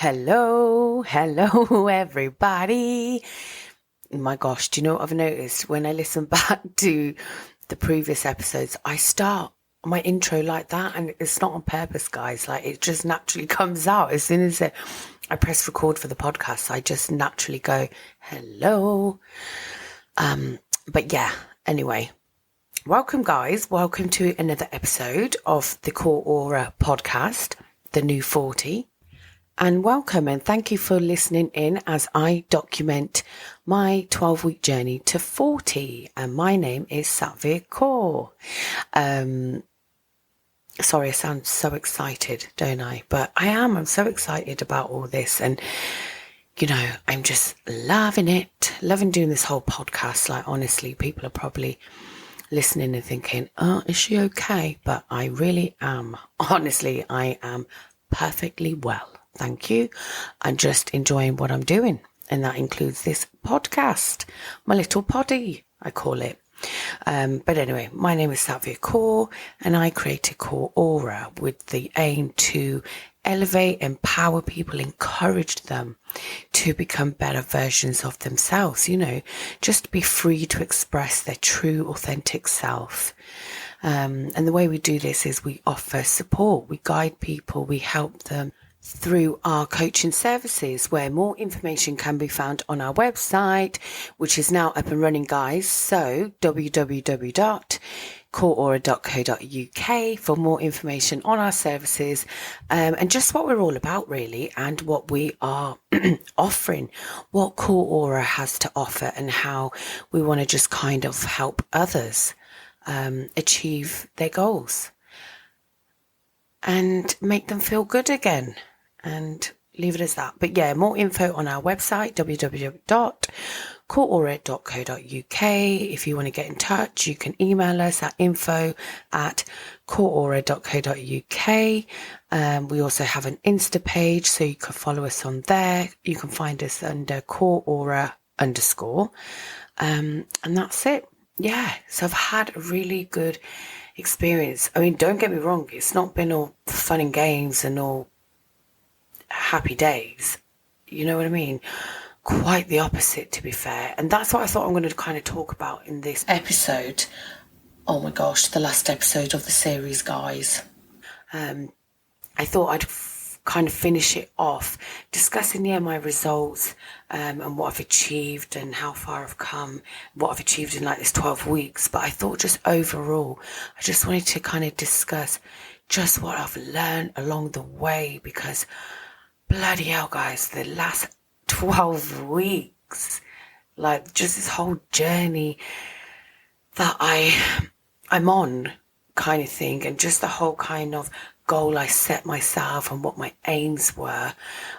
Hello, everybody. My gosh, do you know what I've noticed? When I listen back to the previous episodes, I start my intro like that, and it's not on purpose, guys. Like, it just naturally comes out as soon as I press record for the podcast. I just naturally go, hello. But yeah, anyway, welcome, guys. Welcome to another episode of the Core Aura podcast, the new 40. And welcome and thank you for listening in as I document my 12-week journey to 40. And my name is Satvir Kaur. Sorry, I sound so excited, don't I? But I am. I'm so excited about all this. And, you know, I'm just loving it. Loving doing this whole podcast. Like, honestly, people are probably listening and thinking, oh, is she okay? But I really am. Honestly, I am perfectly well. Thank you. I'm just enjoying what I'm doing. And that includes this podcast, my little poddy, I call it. But anyway, my name is Satvir Kaur and I created Core Aura with the aim to elevate, empower people, encourage them to become better versions of themselves, you know, just be free to express their true, authentic self. And the way we do this is we offer support, we guide people, we help them through our coaching services, where more information can be found on our website, which is now up and running, guys. So www.coreaura.co.uk for more information on our services and just what we're all about, really, and what we are offering, what Core Aura has to offer, and how we want to just kind of help others achieve their goals and make them feel good again. And leave it as that. But yeah, more info on our website, www.coreaura.co.uk. If you want to get in touch, you can email us at info@coreaura.co.uk. We also have an Insta page, so you can follow us on there. You can find us under coreaura_. And that's it. Yeah, so I've had a really good experience. I mean, don't get me wrong, it's not been all fun and games and all happy days, you know what I mean? Quite the opposite, to be fair. And that's what I thought I'm going to kind of talk about in this episode. Oh my gosh, the last episode of the series, guys. I thought I'd kind of finish it off discussing my results and what I've achieved and how far I've come, what I've achieved in like this 12 weeks. But I thought just overall, I just wanted to kind of discuss just what I've learned along the way, because bloody hell, guys, the last 12 weeks, like just this whole journey that I'm on kind of thing, and just the whole kind of goal I set myself and what my aims were,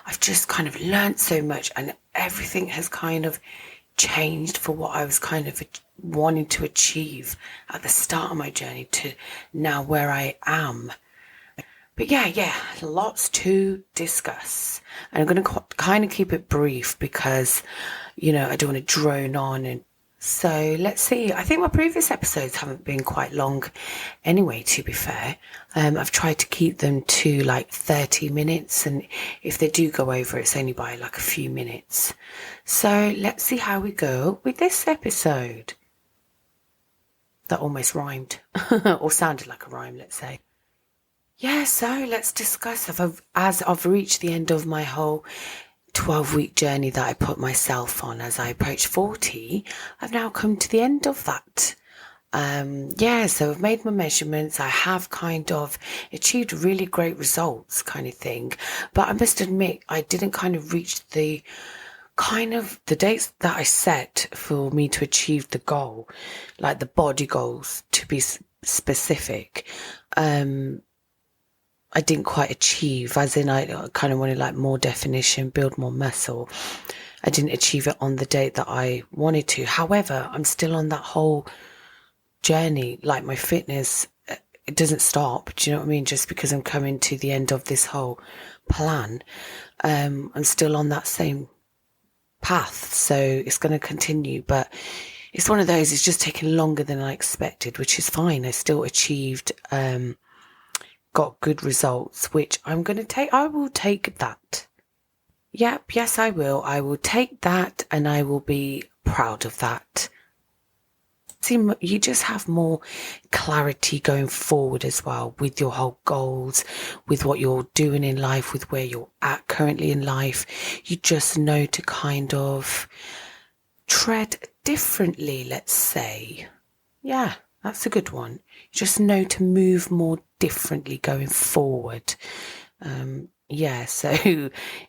I've just kind of learned so much, and everything has kind of changed for what I was kind of wanting to achieve at the start of my journey to now where I am. But yeah, lots to discuss. And I'm going to kind of keep it brief because, you know, I don't want to drone on. And so let's see. I think my previous episodes haven't been quite long anyway, to be fair. I've tried to keep them to like 30 minutes. And if they do go over, it's only by like a few minutes. So let's see how we go with this episode. That almost rhymed or sounded like a rhyme, let's say. Yeah, so let's discuss. As I've reached the end of my whole 12-week journey that I put myself on as I approach 40, I've now come to the end of that. So I've made my measurements. I have kind of achieved really great results kind of thing. But I must admit, I didn't kind of reach the dates that I set for me to achieve the goal, like the body goals, to be specific. I didn't quite achieve, as in I kind of wanted like more definition, build more muscle. I didn't achieve it on the date that I wanted to. However, I'm still on that whole journey. Like, my fitness, it doesn't stop. Do you know what I mean? Just because I'm coming to the end of this whole plan, I'm still on that same path. So it's going to continue, but it's one of those, it's just taking longer than I expected, which is fine. I still achieved, got good results, which I will take that. Yep, yes, I will. I will take that and I will be proud of that. See, you just have more clarity going forward as well with your whole goals, with what you're doing in life, with where you're at currently in life. You just know to kind of tread differently, let's say. Yeah, that's a good one. You just know to move more differently going forward. Yeah, so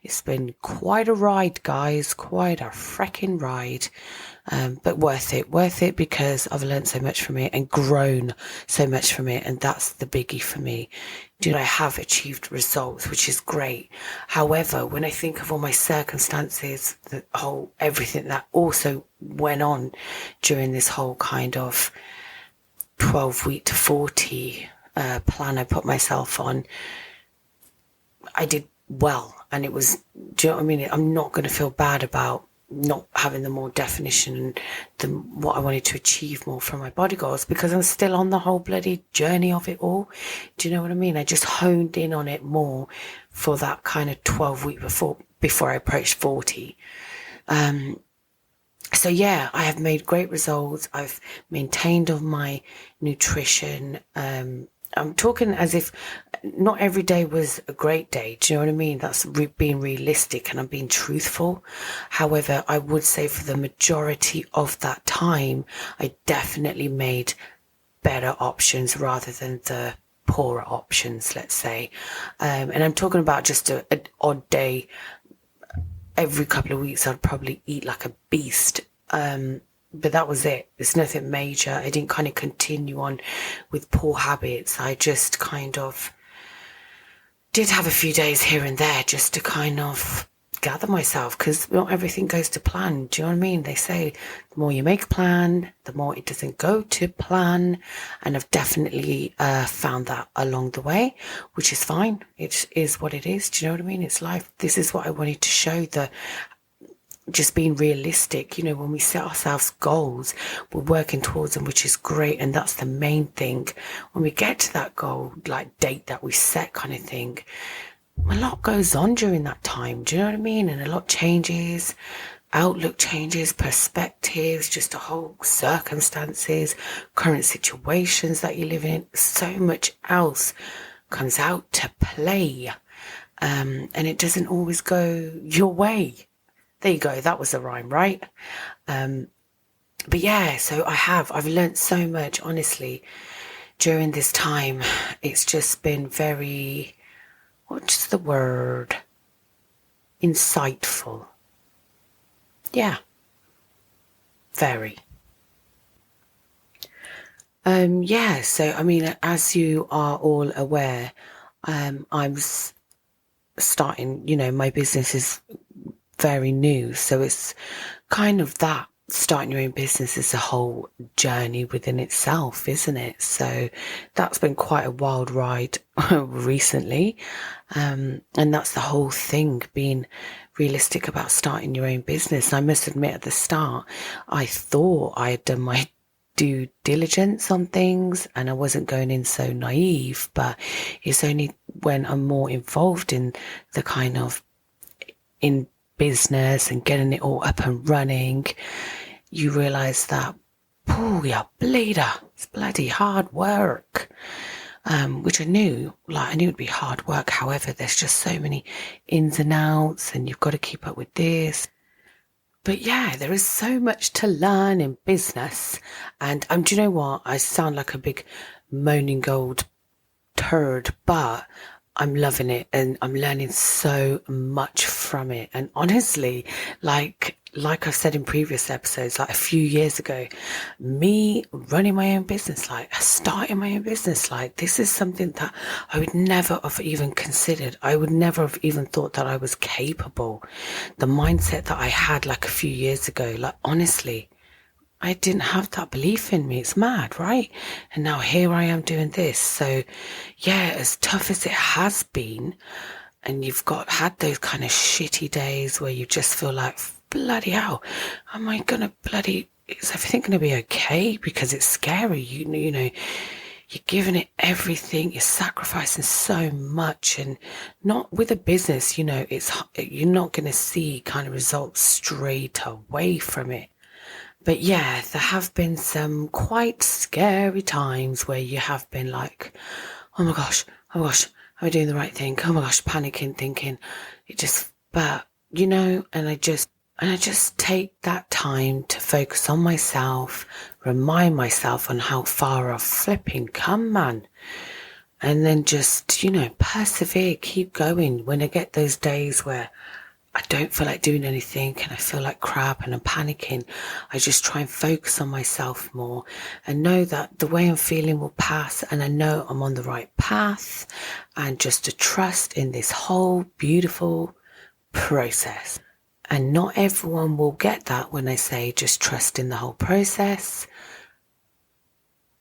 it's been quite a ride, guys, quite a freaking ride. But worth it because I've learned so much from it and grown so much from it. And that's the biggie for me. Do you know, I have achieved results, which is great. However, when I think of all my circumstances, the whole, everything that also went on during this whole kind of 12-week to 40 plan I put myself on, I did well. And it was, do you know what I mean? I'm not going to feel bad about not having the more definition and what I wanted to achieve more from my body goals, because I'm still on the whole bloody journey of it all. Do you know what I mean? I just honed in on it more for that kind of 12-week before I approached 40. So yeah, I have made great results. I've maintained on my nutrition. I'm talking as if not every day was a great day. Do you know what I mean? That's being realistic and I'm being truthful. However, I would say for the majority of that time, I definitely made better options rather than the poorer options, let's say. And I'm talking about just an odd day. Every couple of weeks, I'd probably eat like a beast. But that was it. It's nothing major. I didn't kind of continue on with poor habits. I just kind of did have a few days here and there just to kind of gather myself, because not everything goes to plan. Do you know what I mean? They say the more you make a plan, the more it doesn't go to plan. And I've definitely found that along the way, which is fine. It is what it is. Do you know what I mean? It's life. This is what I wanted to show, just being realistic. You know, when we set ourselves goals, we're working towards them, which is great. And that's the main thing. When we get to that goal, like date that we set kind of thing, a lot goes on during that time. Do you know what I mean? And a lot changes, outlook changes, perspectives, just a whole circumstances, current situations that you live in. So much else comes out to play. And it doesn't always go your way. There you go. That was the rhyme, right? But yeah, so I've learned so much, honestly, during this time. It's just been very, what's the word? Insightful. Yeah. Very. Yeah, so I mean, as you are all aware, I'm starting, you know, my business is very new. So it's kind of that starting your own business is a whole journey within itself, isn't it? So that's been quite a wild ride recently. And that's the whole thing, being realistic about starting your own business. And I must admit, at the start, I thought I had done my due diligence on things and I wasn't going in so naive, but it's only when I'm more involved in the kind of in business and getting it all up and running, you realise that, oh yeah, bleeder, it's bloody hard work. Which I knew it'd be hard work. However, there's just so many ins and outs and you've got to keep up with this. But yeah, there is so much to learn in business. And do you know what? I sound like a big moaning old turd, but I'm loving it and I'm learning so much from it. And honestly, like I've said in previous episodes, like a few years ago, me running my own business, like starting my own business, like this is something that I would never have even considered. I would never have even thought that I was capable. The mindset that I had like a few years ago, like honestly, I didn't have that belief in me. It's mad, right? And now here I am doing this. So yeah, as tough as it has been, and you've had those kind of shitty days where you just feel like, bloody hell, is everything going to be okay? Because it's scary. You know, you're giving it everything, you're sacrificing so much, and not with a business, you're not going to see kind of results straight away from it. But yeah, there have been some quite scary times where you have been like, oh my gosh, am I doing the right thing? Oh my gosh, panicking, thinking and I just take that time to focus on myself, remind myself on how far I've flipping come, man. And then just, persevere, keep going. When I get those days where I don't feel like doing anything and I feel like crap and I'm panicking, I just try and focus on myself more and know that the way I'm feeling will pass, and I know I'm on the right path, and just to trust in this whole beautiful process. And not everyone will get that when I say just trust in the whole process.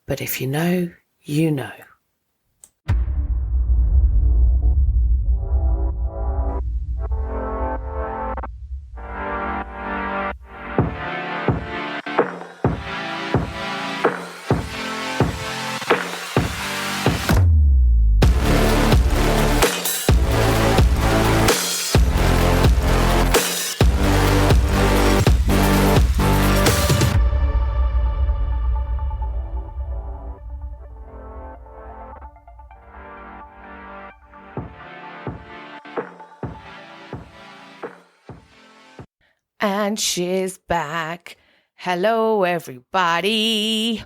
But if you know, you know. And she's back. Hello, everybody.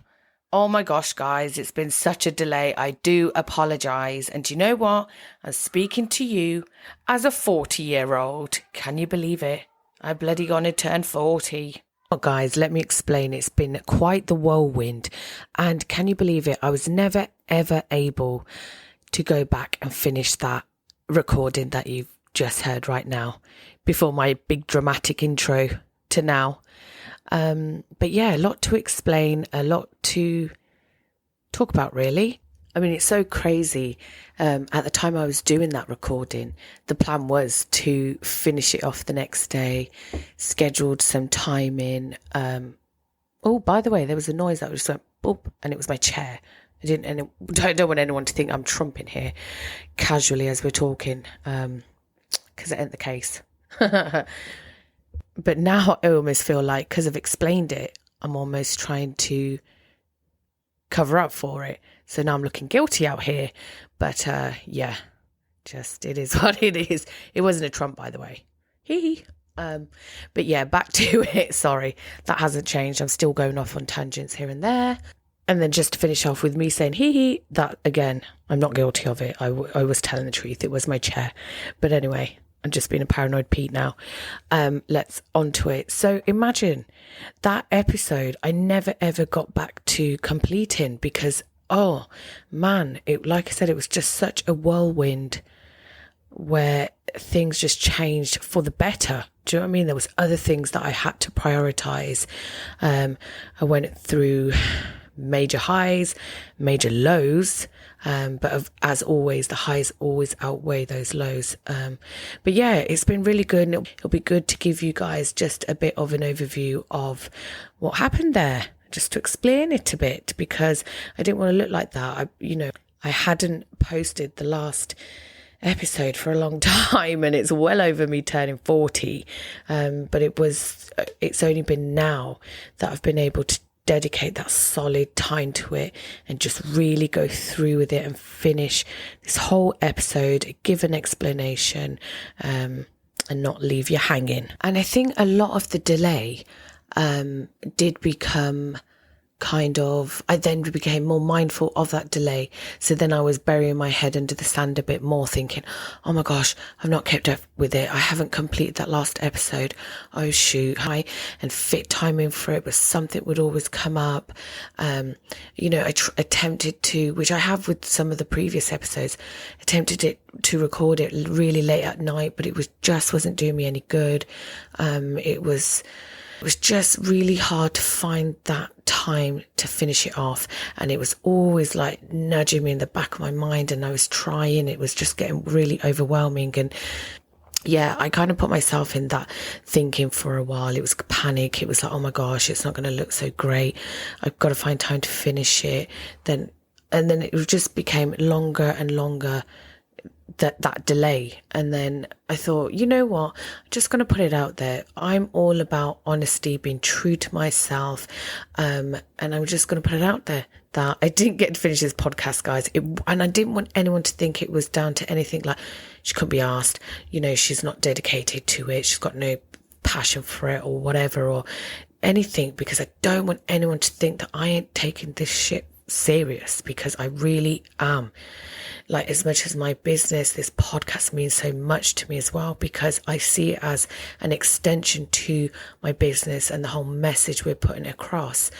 Oh my gosh, guys, it's been such a delay. I do apologize. And do you know what? I'm speaking to you as a 40-year-old. Can you believe it? I bloody gonna turn 40. Oh, guys, let me explain. It's been quite the whirlwind. And can you believe it? I was never, ever able to go back and finish that recording that you've just heard right now, before my big dramatic intro to now. But yeah, a lot to explain, a lot to talk about, really. I mean, it's so crazy. At the time I was doing that recording, the plan was to finish it off the next day, scheduled some time in. Oh, by the way, there was a noise that was just went boop, and it was my chair. I don't want anyone to think I'm trumping here casually as we're talking, because it ain't the case. But now I almost feel like, because I've explained it, I'm almost trying to cover up for it. So now I'm looking guilty out here. But yeah, just it is what it is. It wasn't a Trump, by the way. Hee. But yeah, back to it. Sorry, that hasn't changed. I'm still going off on tangents here and there. And then just to finish off with me saying hee, that again, I'm not guilty of it. I was telling the truth. It was my chair. But anyway, I'm just being a paranoid Pete now. Let's onto it. So imagine that episode I never ever got back to completing because, oh man, like I said, it was just such a whirlwind where things just changed for the better. Do you know what I mean? There was other things that I had to prioritize. I went through major highs, major lows, but as always, the highs always outweigh those lows. But yeah, it's been really good, and it'll be good to give you guys just a bit of an overview of what happened there, just to explain it a bit, because I didn't want to look like that. I hadn't posted the last episode for a long time, and it's well over me turning 40. But it's only been now that I've been able to dedicate that solid time to it and just really go through with it and finish this whole episode, give an explanation, and not leave you hanging. And I think a lot of the delay did become I then became more mindful of that delay. So then I was burying my head under the sand a bit more, thinking, oh my gosh, I've not kept up with it. I haven't completed that last episode. Oh shoot. And fit timing for it, but something would always come up. I attempted to, which I have with some of the previous episodes, attempted to record it really late at night, but it wasn't doing me any good. It was just really hard to find that time to finish it off, and it was always like nudging me in the back of my mind, and I was trying. It was just getting really overwhelming, and yeah, I kind of put myself in that thinking for a while. It was panic. It was like, oh my gosh, it's not going to look so great. I've got to find time to finish it. Then And then it just became longer and longer, that delay. And then I thought, you know what, I'm just going to put it out there. I'm all about honesty, being true to myself, and I'm just going to put it out there that I didn't get to finish this podcast, guys. And I didn't want anyone to think it was down to anything like she couldn't be asked, she's not dedicated to it, she's got no passion for it or whatever or anything, because I don't want anyone to think that I ain't taking this shit serious, because I really am. Like, as much as my business, this podcast means so much to me as well, because I see it as an extension to my business and the whole message we're putting across.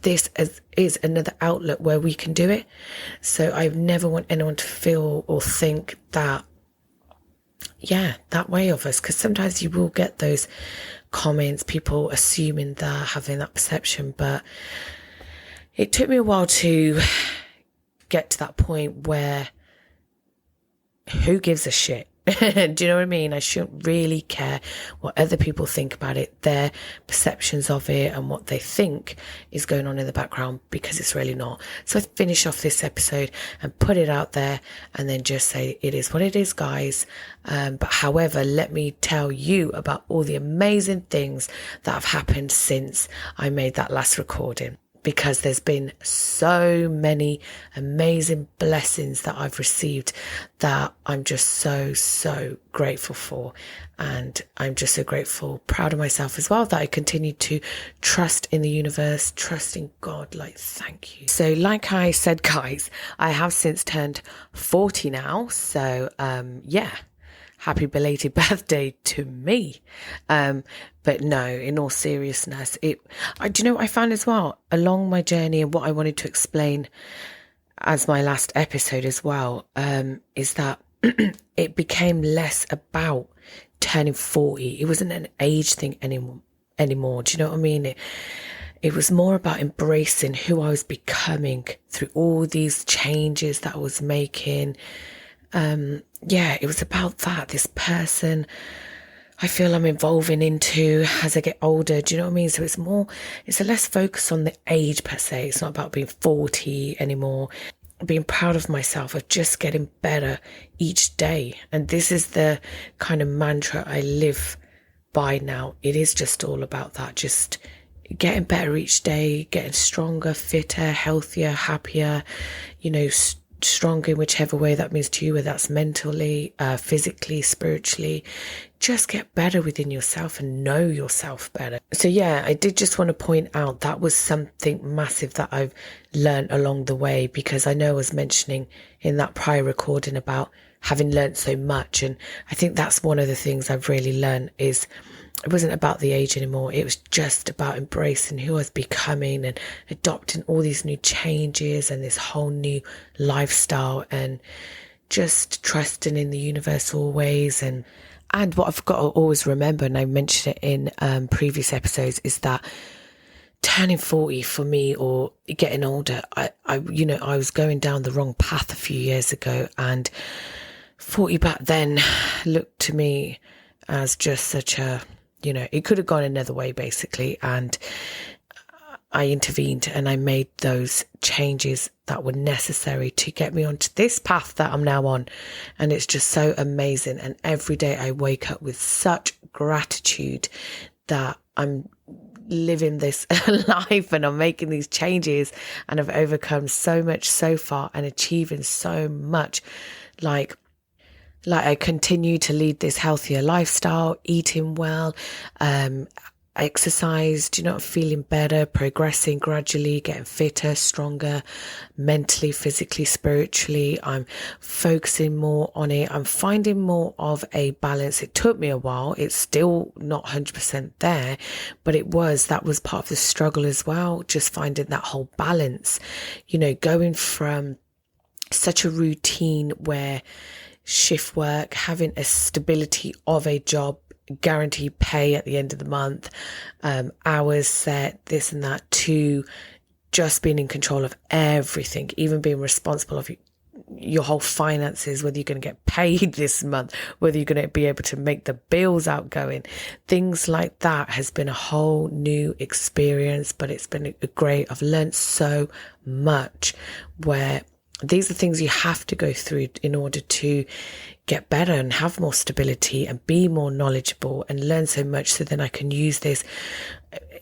This is another outlet where we can do it. So I never want anyone to feel or think that, that way of us, because sometimes you will get those comments, people assuming they're having that perception. But it took me a while to get to that point where who gives a shit? Do you know what I mean? I shouldn't really care what other people think about it, their perceptions of it and what they think is going on in the background, because it's really not. So I finish off this episode and put it out there and then just say it is what it is, guys. But however, let me tell you about all the amazing things that have happened since I made that last recording, because there's been so many amazing blessings that I've received that I'm just so grateful for. And I'm just so grateful, proud of myself as well, that I continue to trust in the universe, trust in God. Like, thank you. So like I said, guys, I have since turned 40 now. So, happy belated birthday to me. But no, in all seriousness, I found as well along my journey, and what I wanted to explain as my last episode as well, is that it became less about turning 40. It wasn't an age thing anymore. Do you know what I mean? It was more about embracing who I was becoming through all these changes that I was making. It was about that, this person I feel I'm evolving into as I get older. Do you know what I mean? So it's a less focus on the age per se. It's not about being 40 anymore. Being proud of myself, of just getting better each day. And this is the kind of mantra I live by now. It is just all about that, just getting better each day, getting stronger, fitter, healthier, happier, stronger in whichever way that means to you, whether that's mentally, physically, spiritually. Just get better within yourself and know yourself better. So I did just want to point out that was something massive that I've learned along the way, because I know I was mentioning in that prior recording about having learned so much. And I think that's one of the things I've really learned is it wasn't about the age anymore. It was just about embracing who I was becoming and adopting all these new changes and this whole new lifestyle, and just trusting in the universe always. And what I've got to always remember, and I mentioned it in previous episodes, is that turning 40 for me, or getting older, I was going down the wrong path a few years ago, and 40 back then looked to me as just such a, it could have gone another way basically. And I intervened and I made those changes that were necessary to get me onto this path that I'm now on. And it's just so amazing. And every day I wake up with such gratitude that I'm living this life and I'm making these changes and I've overcome so much so far and achieving so much. Like I continue to lead this healthier lifestyle, eating well, exercise, feeling better, progressing gradually, getting fitter, stronger, mentally, physically, spiritually. I'm focusing more on it. I'm finding more of a balance. It took me a while. It's still not 100% there, but that was part of the struggle as well. Just finding that whole balance, going from such a routine where shift work, having a stability of a job, guaranteed pay at the end of the month, hours set, this and that, to just being in control of everything, even being responsible your whole finances, whether you're going to get paid this month, whether you're going to be able to make the bills outgoing, things like that has been a whole new experience. But it's been great. I've learned so much, where these are things you have to go through in order to get better and have more stability and be more knowledgeable and learn so much, so then I can use this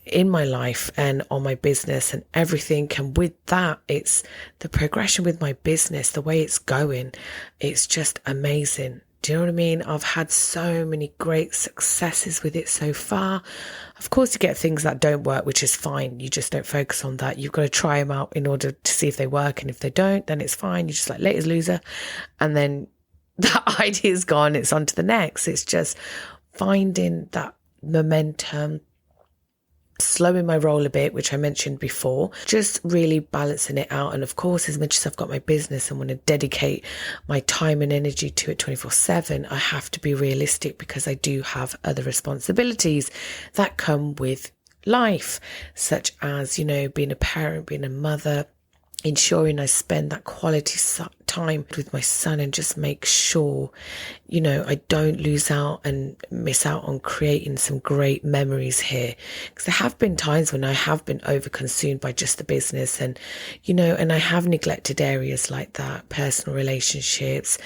in my life and on my business and everything. And with that, it's the progression with my business, the way it's going. It's just amazing. Do you know what I mean? I've had so many great successes with it so far. Of course, you get things that don't work, which is fine. You just don't focus on that. You've got to try them out in order to see if they work. And if they don't, then it's fine. You're just like, latest loser. And then that idea's gone. It's on to the next. It's just finding that momentum, slowing my roll a bit, which I mentioned before, just really balancing it out. And of course, as much as I've got my business and want to dedicate my time and energy to it 24/7, I have to be realistic, because I do have other responsibilities that come with life, such as, you know, being a parent, being a mother, ensuring I spend that quality time with my son, and just make sure, you know, I don't lose out and miss out on creating some great memories here. Because there have been times when I have been overconsumed by just the business, and, you know, and I have neglected areas like that, personal relationships,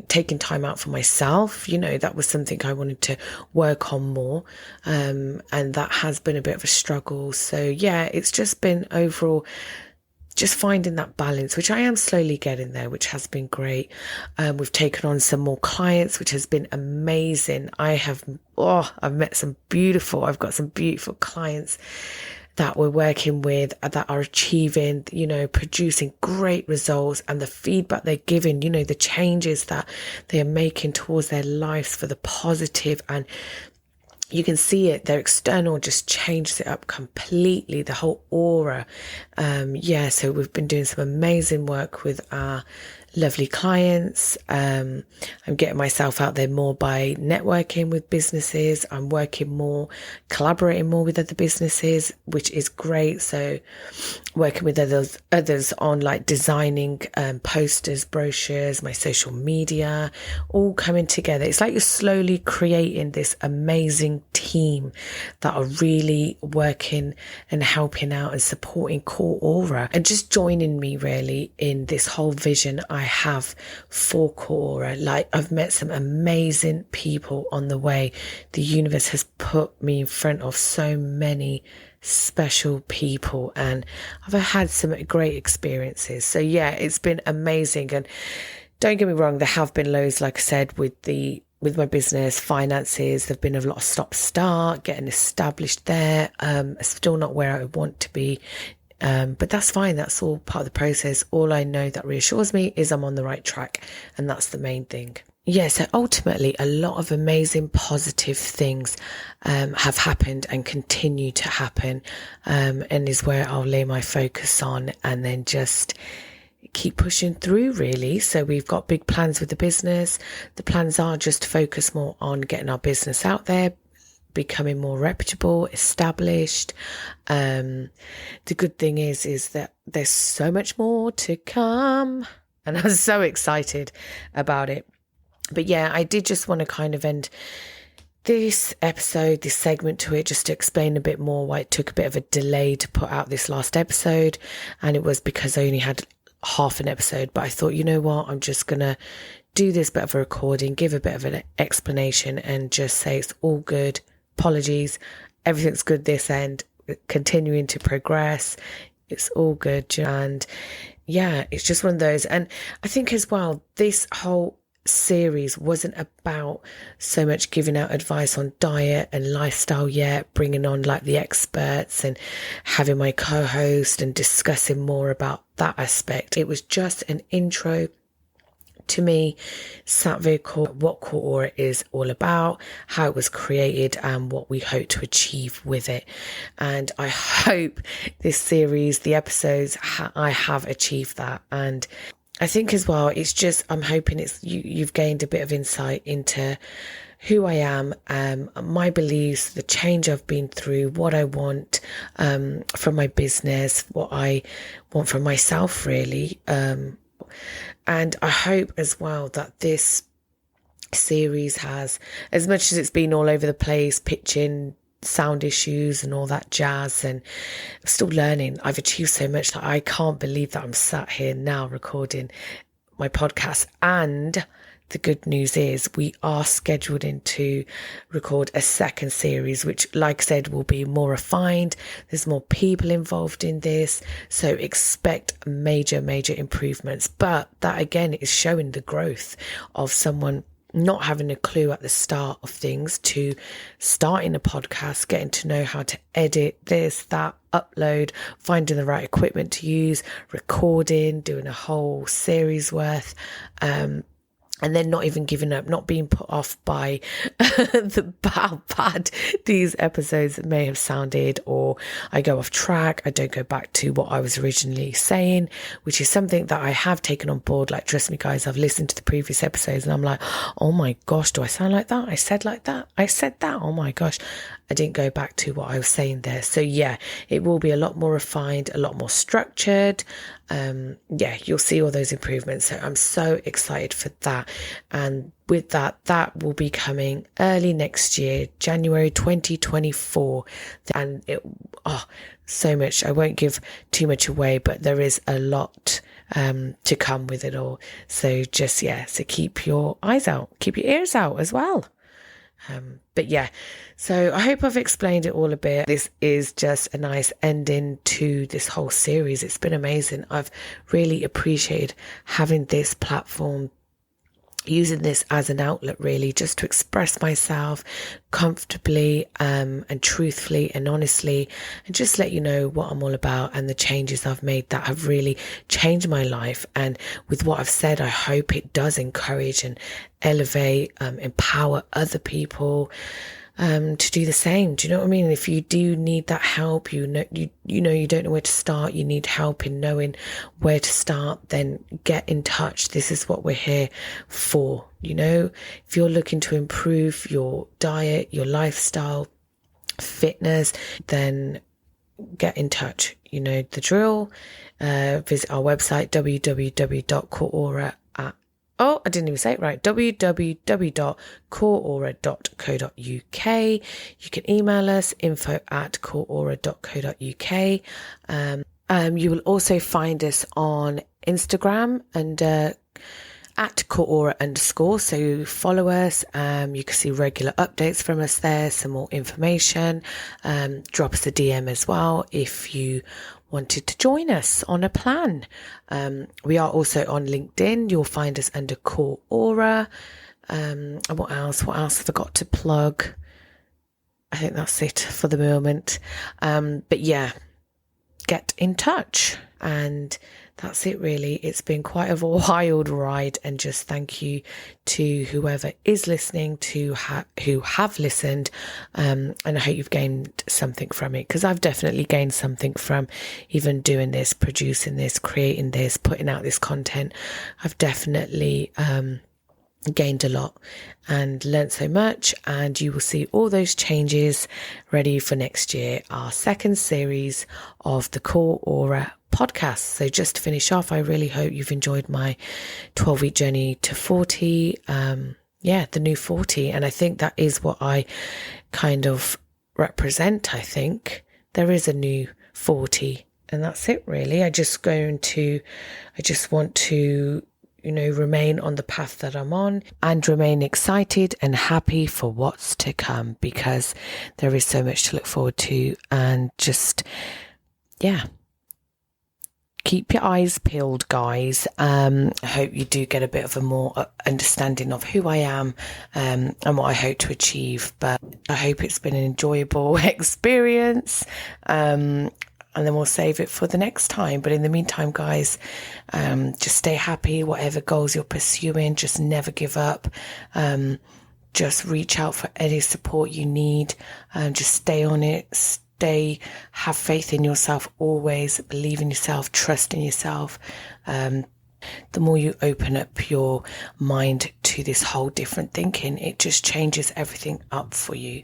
taking time out for myself. You know, that was something I wanted to work on more. And that has been a bit of a struggle. So yeah, it's just been overall just finding that balance, which I am slowly getting there, which has been great. We've taken on some more clients, which has been amazing. I've got some beautiful clients that we're working with, that are achieving, you know, producing great results, and the feedback they're giving, you know, the changes that they are making towards their lives for the positive, and you can see it, their external just changes it up completely, the whole aura. So we've been doing some amazing work with our lovely clients. I'm getting myself out there more by networking with businesses. I'm working more, collaborating more with other businesses, which is great. So working with others on like designing posters, brochures, my social media, all coming together. It's like you're slowly creating this amazing team that are really working and helping out and supporting Core Aura, and just joining me really in this whole vision I have for Core Aura. Like, I've met some amazing people on the way. The universe has put me in front of so many special people, and I've had some great experiences. So yeah, it's been amazing. And don't get me wrong, there have been lows, like I said, with my business, finances. There've been a lot of stop-start, getting established there. Still not where I want to be. But that's fine. That's all part of the process. All I know that reassures me is I'm on the right track. And that's the main thing. Yeah, so ultimately, a lot of amazing positive things have happened and continue to happen, and is where I'll lay my focus on, and then just keep pushing through, really. So we've got big plans with the business. The plans are just to focus more on getting our business out there, becoming more reputable, established. The good thing is that there's so much more to come, and I'm so excited about it. But yeah, I did just want to kind of end this episode, this segment to it, just to explain a bit more why it took a bit of a delay to put out this last episode. And it was because I only had half an episode. But I thought, you know what, I'm just going to do this bit of a recording, give a bit of an explanation, and just say it's all good. Apologies. Everything's good this end. Continuing to progress. It's all good. And yeah, it's just one of those. And I think as well, this whole series wasn't about so much giving out advice on diet and lifestyle yet, bringing on like the experts and having my co-host and discussing more about that aspect. It was just an intro to me, Satvir, what Core Aura is all about, how it was created, and what we hope to achieve with it. And I hope this series, the episodes, I have achieved that. And I think as well, it's just, I'm hoping you've gained a bit of insight into who I am, my beliefs, the change I've been through, what I want from my business, what I want from myself, really. And I hope as well that this series has, as much as it's been all over the place, pitching, sound issues and all that jazz, and I'm still learning. I've achieved so much that I can't believe that I'm sat here now recording my podcast. And the good news is we are scheduled in to record a second series, which, like I said, will be more refined. There's more people involved in this, so expect major improvements. But that again is showing the growth of someone not having a clue at the start of things to starting a podcast, getting to know how to edit this, that, upload, finding the right equipment to use, recording, doing a whole series worth, and then not even giving up, not being put off by how bad these episodes may have sounded, or I go off track, I don't go back to what I was originally saying, which is something that I have taken on board. Like, trust me guys, I've listened to the previous episodes and I'm like, oh my gosh, do I sound like that? I said that, oh my gosh. I didn't go back to what I was saying there. So yeah, it will be a lot more refined, a lot more structured. You'll see all those improvements. So I'm so excited for that. And with that will be coming early next year, January 2024. And so much. I won't give too much away, but there is a lot to come with it all. So so keep your eyes out, keep your ears out as well. So I hope I've explained it all a bit. This is just a nice ending to this whole series. It's been amazing. I've really appreciated having this platform, using this as an outlet, really, just to express myself comfortably and truthfully and honestly, and just let you know what I'm all about and the changes I've made that have really changed my life. And with what I've said, I hope it does encourage and elevate, empower other people to do the same. Do you know what I mean? If you do need that help, you don't know where to start, you need help in knowing where to start, then get in touch. This is what we're here for. If you're looking to improve your diet, your lifestyle, fitness, then get in touch. You know the drill. Visit our website, www.coreaura. I didn't even say it right. www.coreaura.co.uk. You can email us, info@coreaura.co.uk. You will also find us on Instagram and at @coreaura_. So follow us. You can see regular updates from us there, some more information. Drop us a DM as well if you wanted to join us on a plan. We are also on LinkedIn. You'll find us under Core Aura. And what else? What else have I got to plug? I think that's it for the moment. But yeah, get in touch. And that's it really. It's been quite a wild ride, and just thank you to whoever is listening, who have listened, and I hope you've gained something from it, because I've definitely gained something from even doing this, producing this, creating this, putting out this content. I've definitely gained a lot and learnt so much, and you will see all those changes ready for next year, our second series of the Core Aura podcast. So just to finish off, I really hope you've enjoyed my 12-week journey to 40. The new 40. And I think that is what I kind of represent. I think there is a new 40, and that's it really. I just want to, remain on the path that I'm on and remain excited and happy for what's to come, because there is so much to look forward to. And just, keep your eyes peeled, guys. I hope you do get a bit of a more understanding of who I am and what I hope to achieve. But I hope it's been an enjoyable experience. And then we'll save it for the next time. But in the meantime, guys, just stay happy, whatever goals you're pursuing, just never give up. Just reach out for any support you need. Just stay on it. Have faith in yourself always, believe in yourself, trust in yourself. The more you open up your mind to this whole different thinking, it just changes everything up for you.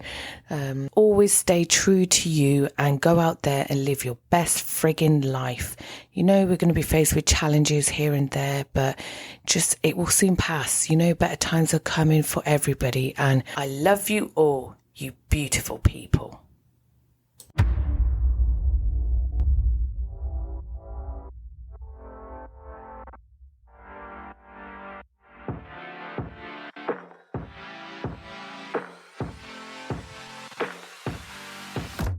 Always stay true to you and go out there and live your best friggin' life. You know, we're going to be faced with challenges here and there, but just, it will soon pass. You know, better times are coming for everybody. And I love you all, you beautiful people.